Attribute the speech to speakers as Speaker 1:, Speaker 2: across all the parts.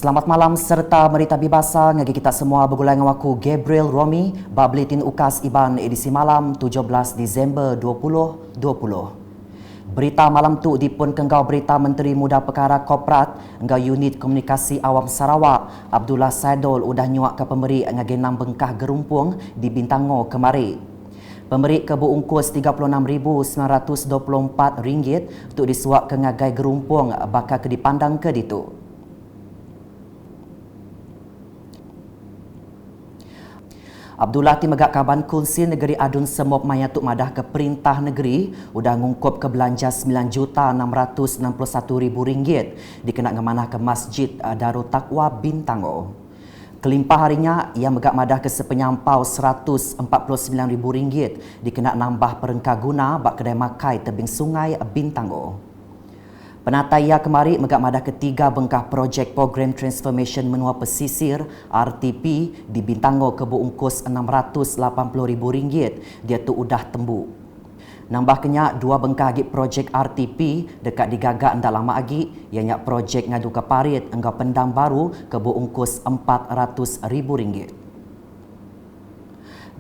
Speaker 1: Selamat malam serta merita bibasa ngagi kita semua bergulai dengan aku Gabriel Romi ba Buletin Ukas Iban edisi malam 17 Disember 2020. Berita malam tu dipun kenggau berita Menteri Muda Perkara Korporat engau Unit Komunikasi Awam Sarawak Abdullah Saidul udah nyuak ke pemberi ngagi 6 bengkah gerumpung di Bintango kemari. Pemberi kebu ungkus RM36,924 untuk disuak ke ngagai gerumpung bakal ke dipandang ke ditu. Abdullah Timegak Kaban Kunsi Negeri Adun Semop Mayatuk Madah ke Perintah Negeri udah ngungkup ke belanja RM9,661,000 dikenal ngemanah ke Masjid Darul Taqwa Bintango. Kelimpah harinya ia megak madah ke sepenyampau RM149,000 dikenal nambah perengka guna bak kedai makai tebing sungai Bintango. Penata ia kemari megak madah ketiga bengkah projek program transformation menua pesisir RTP di Bintango kebu ungkus RM680,000 dia tu udah tembu. Nambah kenyak dua bengkah agi projek RTP dekat digagak ndak lama agi ianya projek ngadu ke parit enggau pendam baru kebu ungkus RM400,000.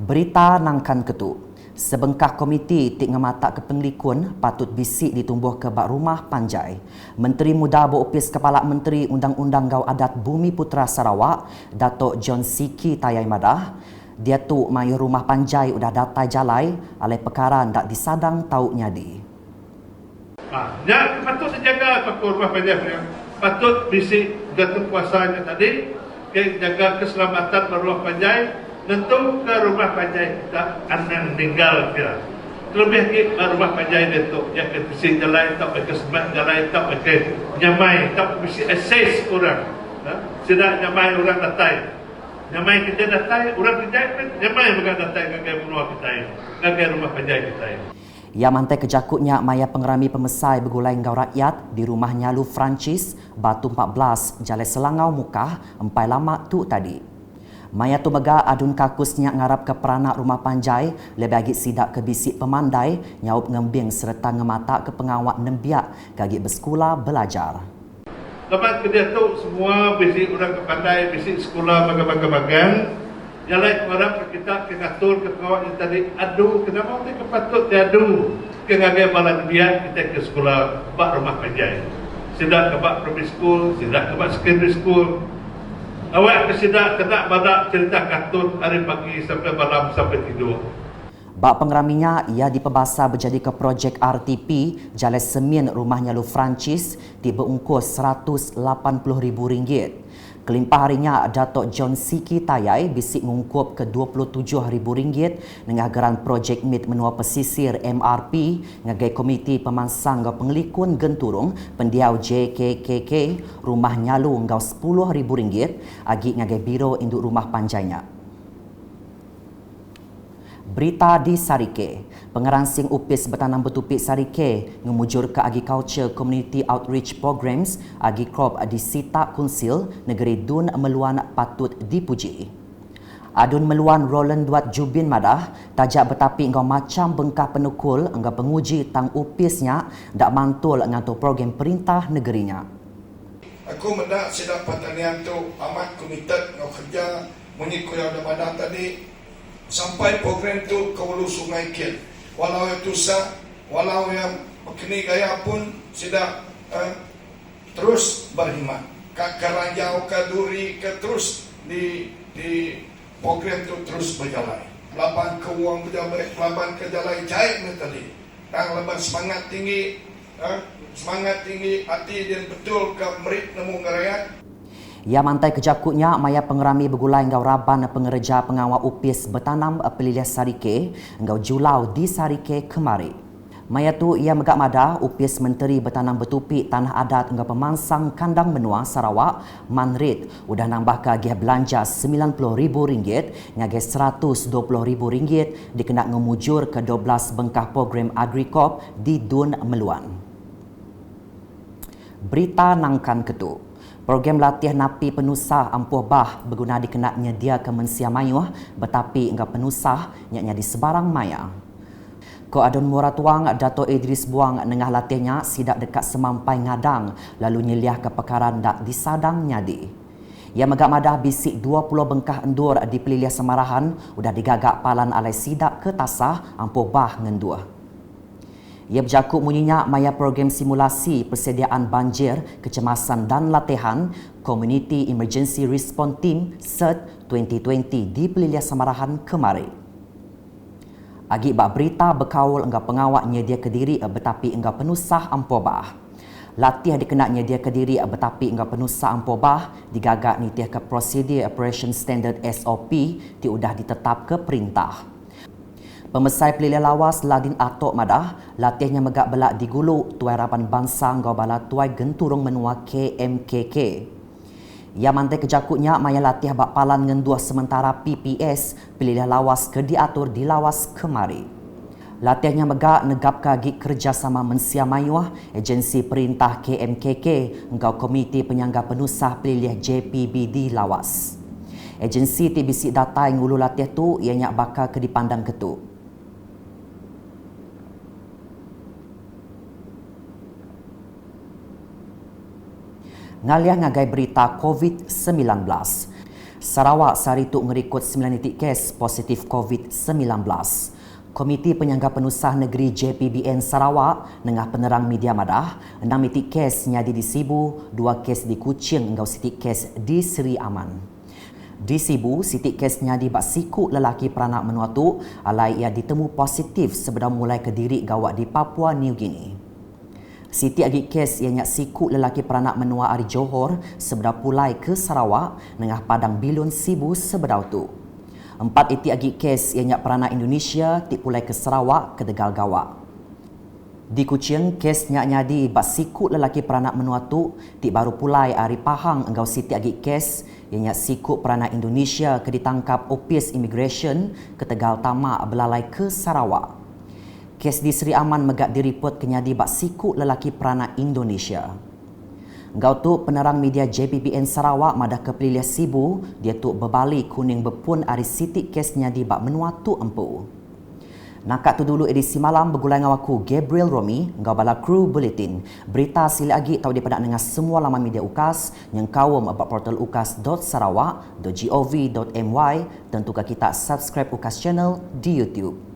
Speaker 1: Berita nangkan ketu. Sebengkah komiti tik ngemata ke penglikun patut bisik ditumbuh ke bak rumah panjai. Menteri Muda Beropis Kepala Menteri Undang-Undang Gau Adat Bumi Putera Sarawak, Datuk John Siki Tayai Madah, dia tu mayu rumah panjai udah datai jalai alai perkara ndak disadang tau nyadi.
Speaker 2: Patut dijaga pakul rumah panjai. Patut bisik gantung kuasanya tadi, jaga keselamatan rumah panjai. Tentu ke rumah panjai kita akan tinggal kira. Terlebih lagi rumah panjai itu yang ke sisi jalan tak ke sebelah jalan tak ke nyamai tak mesti akses orang. Tidak nyamai orang datai. Nyamai kita datai orang kerja nyamai bukan datai ke benua kita ke rumah panjai kita.
Speaker 1: Ia mantai kejakutnya maya pengerami pemesai bergulai ngau rakyat di rumah Nyalu Francis Batu 14 Jalai Selangau Mukah empai lama tu tadi. Maya tu mega adun kakusnya ngarap ke peranak rumah panjai lebih agi sidak ke bisik pemandai nyaup ngembing serta ngemata ke pengawak nembiak kagi bersekolah belajar.
Speaker 2: Lepas kedua tu semua bisik orang ke pandai, bisik sekolah bagang-bagang. Yang lain harap kita ngatur ke kawan yang tadi adu kenapa kita patut diadu ke ngagai balan biak kita ke sekolah bak rumah panjai. Sidak ke bak primary school, sidak ke bak secondary school. Awak kesidak kena badak cerita kartun hari pagi sampai malam sampai tidur.
Speaker 1: Bak pengeraminya, ia dipebasa berjadi ke projek RTP Jalai Semin rumah Nyalu Francis di berungkus RM180,000. Kelimpah harinya, Datuk John Siki Tayai bisik mengungkup ke RM27,000 dengan geran projek MIT menua pesisir MRP ngagai komiti pemansang ngau penglikun genturung pendiau JKKK rumah Nyalu ngau RM10,000 agi ngagai biro induk rumah panjainya. Berita di Sarike, pengeransing upis bertanam betupik Sarike memujur ke Agriculture Community Outreach Programs Agricorp di Sita Kunsil Negeri Dun Meluan patut dipuji. Adun Meluan Roland Duat Jubin Madah tajak betapi engkau macam bengkah penukul engkau penguji tang upisnya dak mantul ngantuk program perintah negerinya.
Speaker 3: Aku mendak sedap pertanian tu amat komited ngau kerja mengikut yang ada tadi sampai program tu ke hulu sungai Kian. Walau itu sah, walau yang begini gaya pun sudah terus berkhidmat. Ke Ranjau, ke Duri, ke terus di program tu terus berjalan. Laban ke uang berjalan, laban ke jalan cair ni tadi. Dan laban semangat tinggi, hati dia betul ke merit nemu rakyat.
Speaker 1: Ia mantai kejakutnya maya pengerami bergulai ngau raban pengereja pengawal upis bertanam pelilias Sarike ngau Julau di Sarike kemari. Maya tu ia megak madah upis Menteri Bertanam Betupik Tanah Adat ngau pemansang kandang menua Sarawak Manrit udah nambah ke agih belanja RM90,000 ngagai RM120,000 dikenak ngemujur ke 12 bengkah program Agricorp di Dun Meluan. Berita nangkan ketu. Program latihan napi penusah ampuh bah berguna dikenak nyedia ke Mensia Mayuh betapi enggak penusah nyaknya di sebarang maya. Ko Adun Muratuang Dato' Idris Buang nengah latihnya sidak dekat semampai ngadang lalu nyeliah ke perkara ndak disadang nyadi. Ia megak madah bisik 20 bengkah endur di Peliliah Semarahan udah digagak palan alai sidak ke tasah ampuh bah ngendua. Ia berjakut munyinya maya program simulasi persediaan banjir, kecemasan dan latihan Community Emergency Response Team CERT 2020 di Peliliah Semarahan kemarin. Agi bak berita berkaul enggak pengawak nyedia kediri betapi enggak penusah ampobah. Latih dikenak nyedia kediri betapi enggak penusah ampobah digagak nitiah ke prosedur operation standard SOP diudah ditetap ke perintah. Pemesai Peliliah Lawas Ladin Atok Madah, latihnya megak belak diguluk Tuai Harapan Bangsa ngau bala Tuai Genturung Menua KMKK. Ia mantai kejakutnya maya latih bak palan ngenduah sementara PPS Peliliah Lawas ke diatur di Lawas kemari. Latihnya megak negap kagi kerjasama mensia mayuah agensi perintah KMKK engkau Komiti Penyangga Penusah Peliliah JPBD Lawas. Agensi TBC data yang ngulu latih tu ianya bakal ke dipandang ketuk. Ngaliah ngagai berita COVID-19. Sarawak sehari itu ngerikut 9 titik kes positif COVID-19. Komiti Penyangga Penusah Negeri JPBN Sarawak nengah penerang media madah 6 titik kes nyadi di Sibu, 2 kes di Kuching engkau sitik kes di Seri Aman. Di Sibu, sitik kes nyadi bak siku lelaki peranak menua tu alai ia ditemu positif sebelum mulai ke diri gawak di Papua New Guinea. Siti agi kes ianya siku lelaki peranak menua ari Johor sebedau pulai ke Sarawak nengah padang Bilun Sibu sebedau tu. 4 iti agi kes ianya peranak Indonesia ti pulai ke Sarawak ke Tegal Gawak. Di Kuching kes nyak nyadi bak siku lelaki peranak menua tu ti baru pulai ari Pahang engkau siti agi kes ianya siku peranak Indonesia ke ditangkap Opis Immigration ke Tegal Tamak belalai ke Sarawak. Kes di Seri Aman megak diripot kenyadi bak siku lelaki peranak Indonesia. Engkau tu penerang media JPBN Sarawak madah ke Peliliah Sibu, dia tu berbalik kuning berpun ari sitik kes nyadi bak menua tu empu. Nakak tu dulu edisi malam bergulai dengan aku Gabriel Romi, engkau bala kru bulletin. Berita sila lagi tahu dipadak dengan semua laman media UKAS yang kawam abak portal ukas.sarawak.gov.my. Tentukan kita subscribe UKAS channel di YouTube.